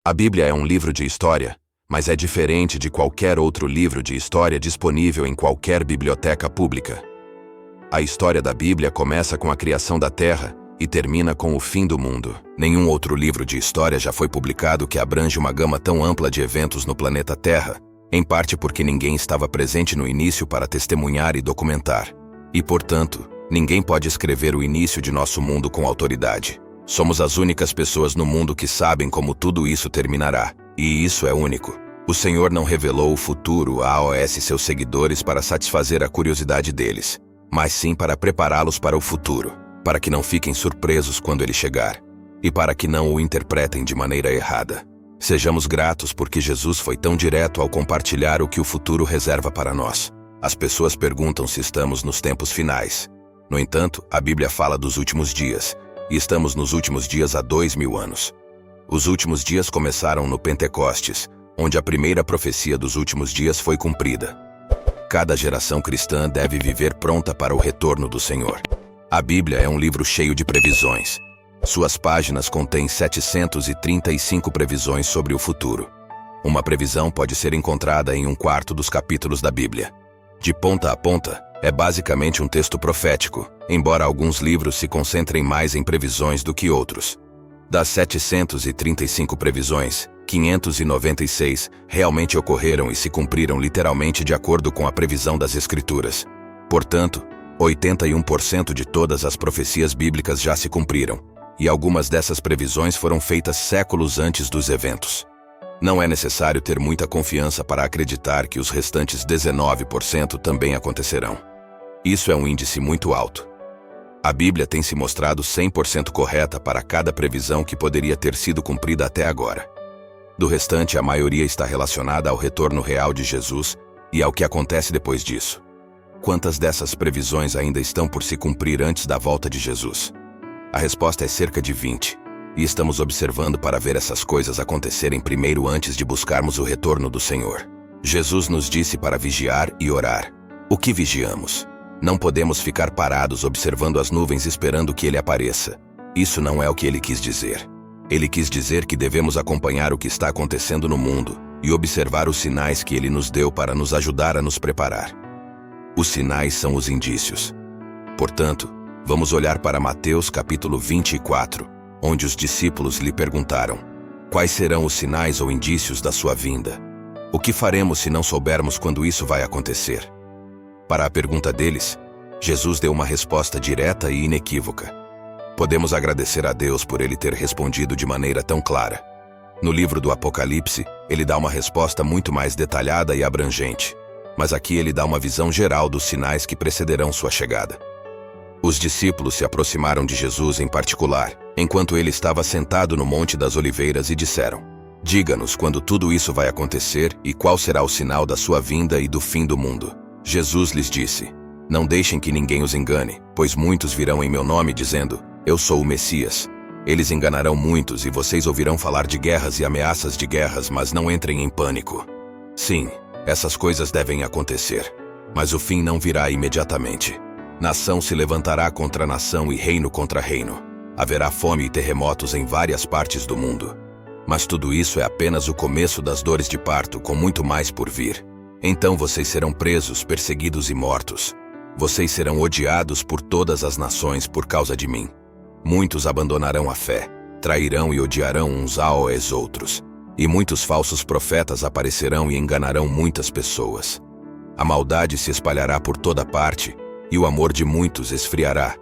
A Bíblia é um livro de história, mas é diferente de qualquer outro livro de história disponível em qualquer biblioteca pública. A história da Bíblia começa com a criação da Terra e termina com o fim do mundo. Nenhum outro livro de história já foi publicado que abrange uma gama tão ampla de eventos no planeta Terra, em parte porque ninguém estava presente no início para testemunhar e documentar. E, portanto, ninguém pode escrever o início de nosso mundo com autoridade. Somos as únicas pessoas no mundo que sabem como tudo isso terminará, e isso é único. O Senhor não revelou o futuro a seus seguidores para satisfazer a curiosidade deles, mas sim para prepará-los para o futuro, para que não fiquem surpresos quando ele chegar, e para que não o interpretem de maneira errada. Sejamos gratos porque Jesus foi tão direto ao compartilhar o que o futuro reserva para nós. As pessoas perguntam se estamos nos tempos finais. No entanto, a Bíblia fala dos últimos dias, e estamos nos últimos dias há 2000 anos. Os últimos dias começaram no Pentecostes, onde a primeira profecia dos últimos dias foi cumprida. Cada geração cristã deve viver pronta para o retorno do Senhor. A Bíblia é um livro cheio de previsões. Suas páginas contêm 735 previsões sobre o futuro. Uma previsão pode ser encontrada em 1/4 dos capítulos da Bíblia. De ponta a ponta, é basicamente um texto profético, embora alguns livros se concentrem mais em previsões do que outros. Das 735 previsões, 596 realmente ocorreram e se cumpriram literalmente de acordo com a previsão das Escrituras. Portanto, 81% de todas as profecias bíblicas já se cumpriram, e algumas dessas previsões foram feitas séculos antes dos eventos. Não é necessário ter muita confiança para acreditar que os restantes 19% também acontecerão. Isso é um índice muito alto. A Bíblia tem se mostrado 100% correta para cada previsão que poderia ter sido cumprida até agora. Do restante, a maioria está relacionada ao retorno real de Jesus e ao que acontece depois disso. Quantas dessas previsões ainda estão por se cumprir antes da volta de Jesus? A resposta é cerca de 20, e estamos observando para ver essas coisas acontecerem primeiro antes de buscarmos o retorno do Senhor. Jesus nos disse para vigiar e orar. O que vigiamos? Não podemos ficar parados observando as nuvens esperando que ele apareça. Isso não é o que ele quis dizer. Ele quis dizer que devemos acompanhar o que está acontecendo no mundo e observar os sinais que ele nos deu para nos ajudar a nos preparar. Os sinais são os indícios. Portanto, vamos olhar para Mateus capítulo 24, onde os discípulos lhe perguntaram: quais serão os sinais ou indícios da sua vinda? O que faremos se não soubermos quando isso vai acontecer? Para a pergunta deles, Jesus deu uma resposta direta e inequívoca. Podemos agradecer a Deus por ele ter respondido de maneira tão clara. No livro do Apocalipse, ele dá uma resposta muito mais detalhada e abrangente, mas aqui ele dá uma visão geral dos sinais que precederão sua chegada. Os discípulos se aproximaram de Jesus em particular, enquanto ele estava sentado no Monte das Oliveiras e disseram: diga-nos quando tudo isso vai acontecer e qual será o sinal da sua vinda e do fim do mundo. Jesus lhes disse: não deixem que ninguém os engane, pois muitos virão em meu nome dizendo: eu sou o Messias. Eles enganarão muitos e vocês ouvirão falar de guerras e ameaças de guerras, mas não entrem em pânico. Sim, essas coisas devem acontecer, mas o fim não virá imediatamente. Nação se levantará contra nação e reino contra reino. Haverá fome e terremotos em várias partes do mundo. Mas tudo isso é apenas o começo das dores de parto, com muito mais por vir. Então vocês serão presos, perseguidos e mortos. Vocês serão odiados por todas as nações por causa de mim. Muitos abandonarão a fé, trairão e odiarão uns aos outros. E muitos falsos profetas aparecerão e enganarão muitas pessoas. A maldade se espalhará por toda parte, e o amor de muitos esfriará.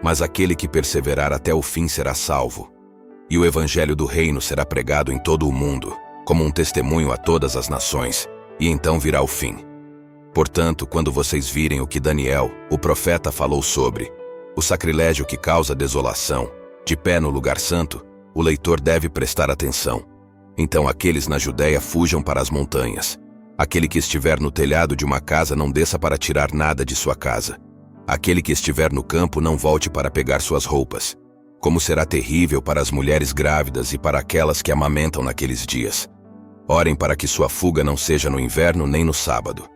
Mas aquele que perseverar até o fim será salvo. E o evangelho do reino será pregado em todo o mundo, como um testemunho a todas as nações, e então virá o fim. Portanto, quando vocês virem o que Daniel, o profeta, falou sobre o sacrilégio que causa desolação, de pé no lugar santo, o leitor deve prestar atenção. Então aqueles na Judéia fujam para as montanhas. Aquele que estiver no telhado de uma casa não desça para tirar nada de sua casa. Aquele que estiver no campo não volte para pegar suas roupas. Como será terrível para as mulheres grávidas e para aquelas que amamentam naqueles dias. Orem para que sua fuga não seja no inverno nem no sábado,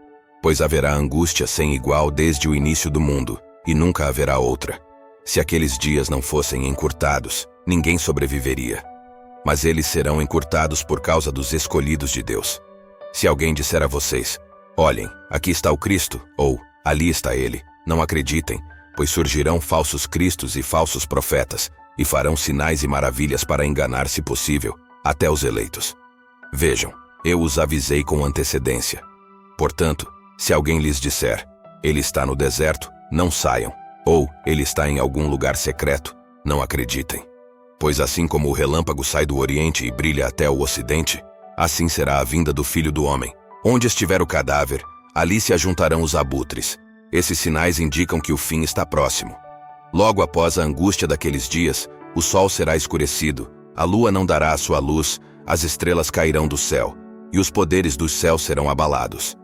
pois haverá angústia sem igual desde o início do mundo, e nunca haverá outra. Se aqueles dias não fossem encurtados, ninguém sobreviveria. mas eles serão encurtados por causa dos escolhidos de Deus. Se alguém disser a vocês, olhem, aqui está o Cristo, ou ali está ele, não acreditem, pois surgirão falsos cristos e falsos profetas, e farão sinais e maravilhas para enganar, se possível, até os eleitos. Vejam, eu os avisei com antecedência. Portanto, se alguém lhes disser, ele está no deserto, não saiam, ou ele está em algum lugar secreto, não acreditem. Pois assim como o relâmpago sai do Oriente e brilha até o Ocidente, assim será a vinda do Filho do Homem. Onde estiver o cadáver, ali se ajuntarão os abutres. Esses sinais indicam que o fim está próximo. Logo após a angústia daqueles dias, o sol será escurecido, a lua não dará a sua luz, as estrelas cairão do céu, e os poderes dos céus serão abalados.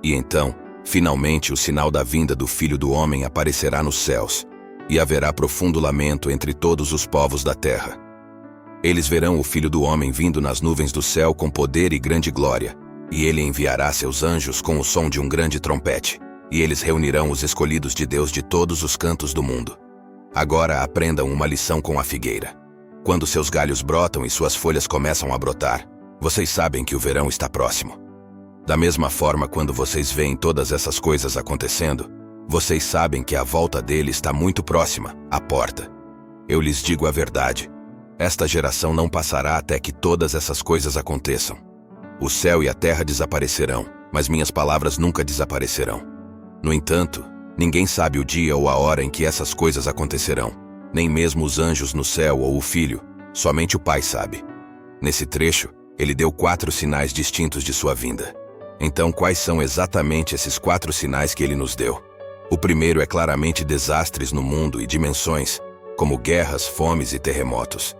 E então, finalmente o sinal da vinda do Filho do Homem aparecerá nos céus, e haverá profundo lamento entre todos os povos da terra. Eles verão o Filho do Homem vindo nas nuvens do céu com poder e grande glória, e ele enviará seus anjos com o som de um grande trompete, e eles reunirão os escolhidos de Deus de todos os cantos do mundo. Agora aprendam uma lição com a figueira. Quando seus galhos brotam e suas folhas começam a brotar, vocês sabem que o verão está próximo. Da mesma forma, quando vocês veem todas essas coisas acontecendo, vocês sabem que a volta dele está muito próxima, à porta. Eu lhes digo a verdade. Esta geração não passará até que todas essas coisas aconteçam. O céu e a terra desaparecerão, mas minhas palavras nunca desaparecerão. No entanto, ninguém sabe o dia ou a hora em que essas coisas acontecerão, nem mesmo os anjos no céu ou o Filho, somente o Pai sabe. Nesse trecho, ele deu 4 sinais distintos de sua vinda. Então, quais são exatamente esses 4 sinais que ele nos deu? O primeiro é claramente desastres no mundo e dimensões, como guerras, fomes e terremotos.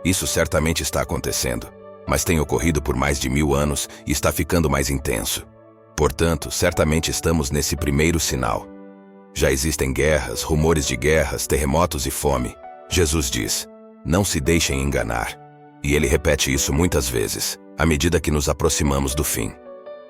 Isso certamente está acontecendo, mas tem ocorrido por mais de 1000 anos e está ficando mais intenso. Portanto, certamente estamos nesse primeiro sinal. Já existem guerras, rumores de guerras, terremotos e fome. Jesus diz, não se deixem enganar. E ele repete isso muitas vezes, à medida que nos aproximamos do fim.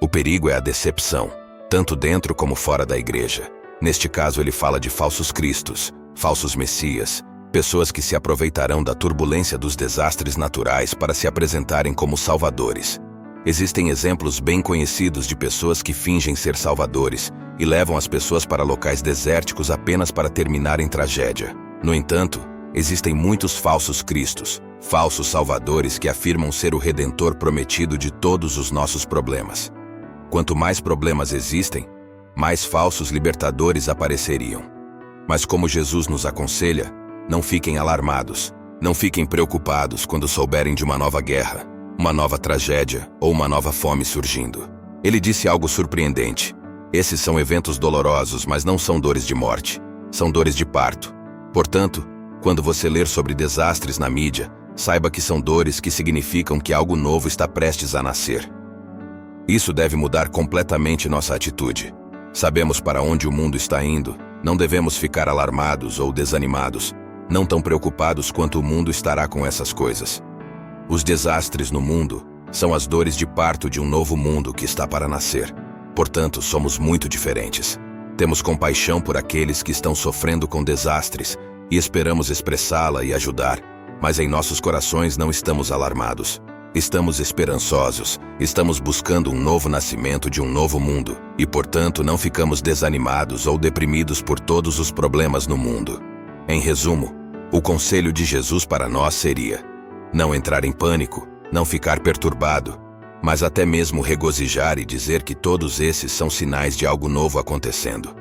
O perigo é a decepção, tanto dentro como fora da igreja. Neste caso ele fala de falsos cristos, falsos messias, pessoas que se aproveitarão da turbulência dos desastres naturais para se apresentarem como salvadores. Existem exemplos bem conhecidos de pessoas que fingem ser salvadores e levam as pessoas para locais desérticos apenas para terminar em tragédia. No entanto, existem muitos falsos cristos, falsos salvadores que afirmam ser o redentor prometido de todos os nossos problemas. Quanto mais problemas existem, mais falsos libertadores apareceriam. Mas como Jesus nos aconselha, não fiquem alarmados, não fiquem preocupados quando souberem de uma nova guerra, uma nova tragédia ou uma nova fome surgindo. Ele disse algo surpreendente. Esses são eventos dolorosos, mas não são dores de morte, são dores de parto. Portanto, quando você ler sobre desastres na mídia, saiba que são dores que significam que algo novo está prestes a nascer. Isso deve mudar completamente nossa atitude. Sabemos para onde o mundo está indo, não devemos ficar alarmados ou desanimados, não tão preocupados quanto o mundo estará com essas coisas. Os desastres no mundo são as dores de parto de um novo mundo que está para nascer. Portanto, somos muito diferentes. Temos compaixão por aqueles que estão sofrendo com desastres e esperamos expressá-la e ajudar, mas em nossos corações não estamos alarmados. Estamos esperançosos, estamos buscando um novo nascimento de um novo mundo e, portanto, não ficamos desanimados ou deprimidos por todos os problemas no mundo. Em resumo, o conselho de Jesus para nós seria: não entrar em pânico, não ficar perturbado, mas até mesmo regozijar e dizer que todos esses são sinais de algo novo acontecendo.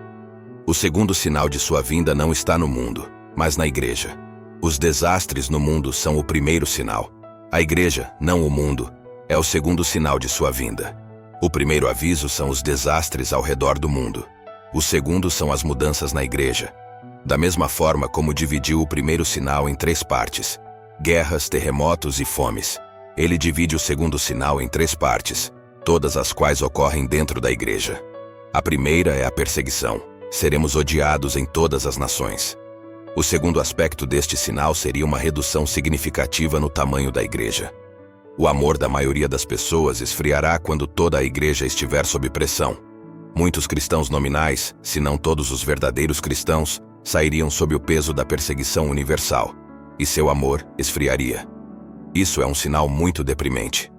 O segundo sinal de sua vinda não está no mundo, mas na igreja. Os desastres no mundo são o primeiro sinal. A igreja, não o mundo, é o segundo sinal de sua vinda. O primeiro aviso são os desastres ao redor do mundo. O segundo são as mudanças na igreja. Da mesma forma como dividiu o primeiro sinal em 3 partes, guerras, terremotos e fomes, ele divide o segundo sinal em 3 partes, todas as quais ocorrem dentro da igreja. A primeira é a perseguição. Seremos odiados em todas as nações. O segundo aspecto deste sinal seria uma redução significativa no tamanho da igreja. O amor da maioria das pessoas esfriará quando toda a igreja estiver sob pressão. Muitos cristãos nominais, se não todos os verdadeiros cristãos, sairiam sob o peso da perseguição universal, e seu amor esfriaria. Isso é um sinal muito deprimente.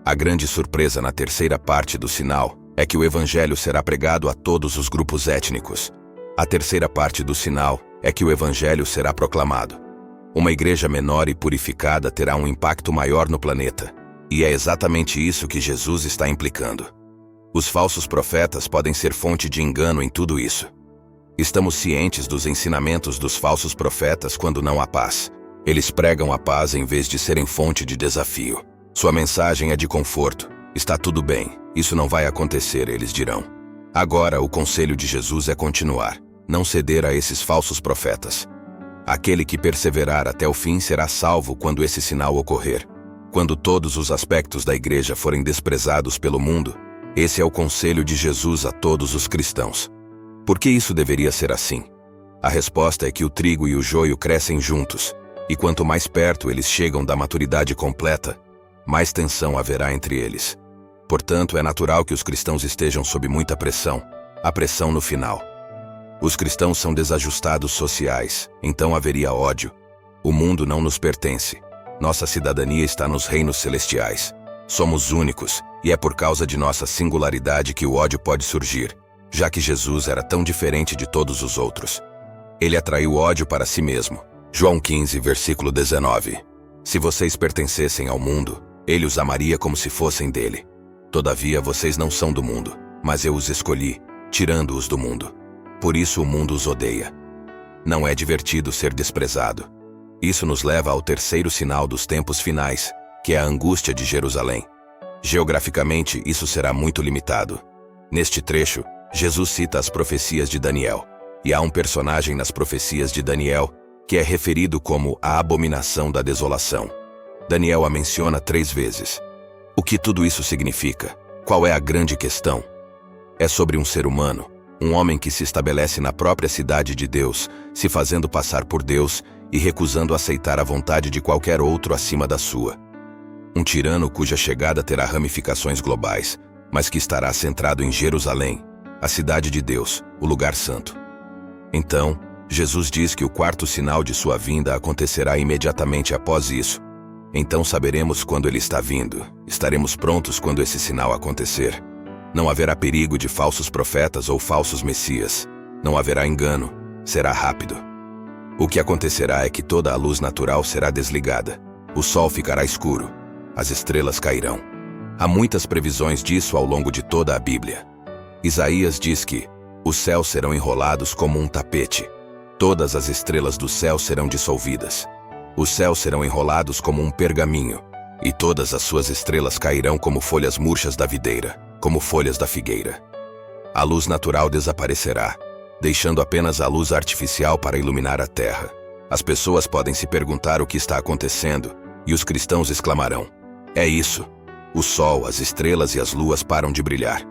A grande surpresa na terceira parte do sinal é que o evangelho será pregado a todos os grupos étnicos. A terceira parte do sinal é que o evangelho será proclamado. Uma igreja menor e purificada terá um impacto maior no planeta. E é exatamente isso que Jesus está implicando. Os falsos profetas podem ser fonte de engano em tudo isso. Estamos cientes dos ensinamentos dos falsos profetas quando não há paz. Eles pregam a paz em vez de serem fonte de desafio. Sua mensagem é de conforto. Está tudo bem, isso não vai acontecer, eles dirão. Agora, o conselho de Jesus é continuar, não ceder a esses falsos profetas. Aquele que perseverar até o fim será salvo quando esse sinal ocorrer. Quando todos os aspectos da igreja forem desprezados pelo mundo, esse é o conselho de Jesus a todos os cristãos. Por que isso deveria ser assim? A resposta é que o trigo e o joio crescem juntos, e quanto mais perto eles chegam da maturidade completa, mais tensão haverá entre eles. Portanto, é natural que os cristãos estejam sob muita pressão, a pressão no final. Os cristãos são desajustados sociais, então haveria ódio. O mundo não nos pertence. Nossa cidadania está nos reinos celestiais. Somos únicos, e é por causa de nossa singularidade que o ódio pode surgir, já que Jesus era tão diferente de todos os outros. Ele atraiu ódio para si mesmo. João 15, versículo 19. Se vocês pertencessem ao mundo, ele os amaria como se fossem dele. Todavia, vocês não são do mundo, mas eu os escolhi, tirando-os do mundo. Por isso o mundo os odeia. Não é divertido ser desprezado. Isso nos leva ao terceiro sinal dos tempos finais, que é a angústia de Jerusalém. Geograficamente, isso será muito limitado. Neste trecho, Jesus cita as profecias de Daniel, e há um personagem nas profecias de Daniel que é referido como a abominação da desolação. Daniel a menciona 3 vezes. O que tudo isso significa? Qual é a grande questão? É sobre um ser humano, um homem que se estabelece na própria cidade de Deus, se fazendo passar por Deus e recusando aceitar a vontade de qualquer outro acima da sua. Um tirano cuja chegada terá ramificações globais, mas que estará centrado em Jerusalém, a cidade de Deus, o lugar santo. Então, Jesus diz que o quarto sinal de sua vinda acontecerá imediatamente após isso. Então saberemos quando ele está vindo, estaremos prontos quando esse sinal acontecer. Não haverá perigo de falsos profetas ou falsos messias. Não haverá engano, será rápido. O que acontecerá é que toda a luz natural será desligada. O sol ficará escuro. As estrelas cairão. Há muitas previsões disso ao longo de toda a Bíblia. Isaías diz que os céus serão enrolados como um tapete. Todas as estrelas do céu serão dissolvidas. Os céus serão enrolados como um pergaminho, e todas as suas estrelas cairão como folhas murchas da videira, como folhas da figueira. A luz natural desaparecerá, deixando apenas a luz artificial para iluminar a terra. As pessoas podem se perguntar o que está acontecendo, e os cristãos exclamarão: é isso! O sol, as estrelas e as luas param de brilhar.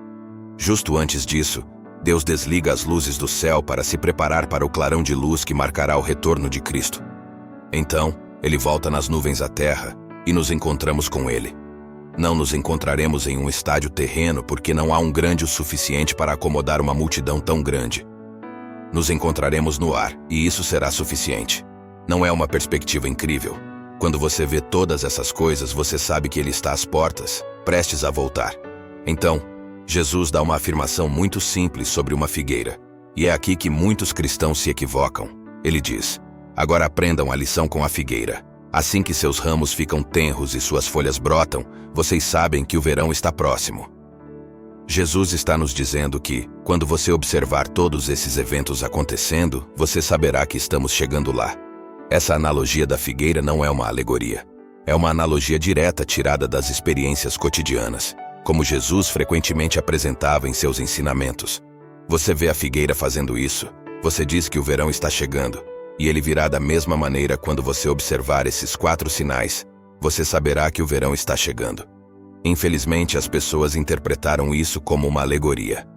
Justo antes disso, Deus desliga as luzes do céu para se preparar para o clarão de luz que marcará o retorno de Cristo. Então, ele volta nas nuvens à terra e nos encontramos com ele. Não nos encontraremos em um estádio terreno porque não há um grande o suficiente para acomodar uma multidão tão grande. Nos encontraremos no ar e isso será suficiente. Não é uma perspectiva incrível? Quando você vê todas essas coisas, você sabe que ele está às portas, prestes a voltar. Então, Jesus dá uma afirmação muito simples sobre uma figueira. E é aqui que muitos cristãos se equivocam. Ele diz: agora aprendam a lição com a figueira. Assim que seus ramos ficam tenros e suas folhas brotam, vocês sabem que o verão está próximo. Jesus está nos dizendo que, quando você observar todos esses eventos acontecendo, você saberá que estamos chegando lá. Essa analogia da figueira não é uma alegoria. É uma analogia direta tirada das experiências cotidianas, como Jesus frequentemente apresentava em seus ensinamentos. Você vê a figueira fazendo isso, você diz que o verão está chegando, e ele virá da mesma maneira quando você observar esses 4 sinais, você saberá que o verão está chegando. Infelizmente, as pessoas interpretaram isso como uma alegoria.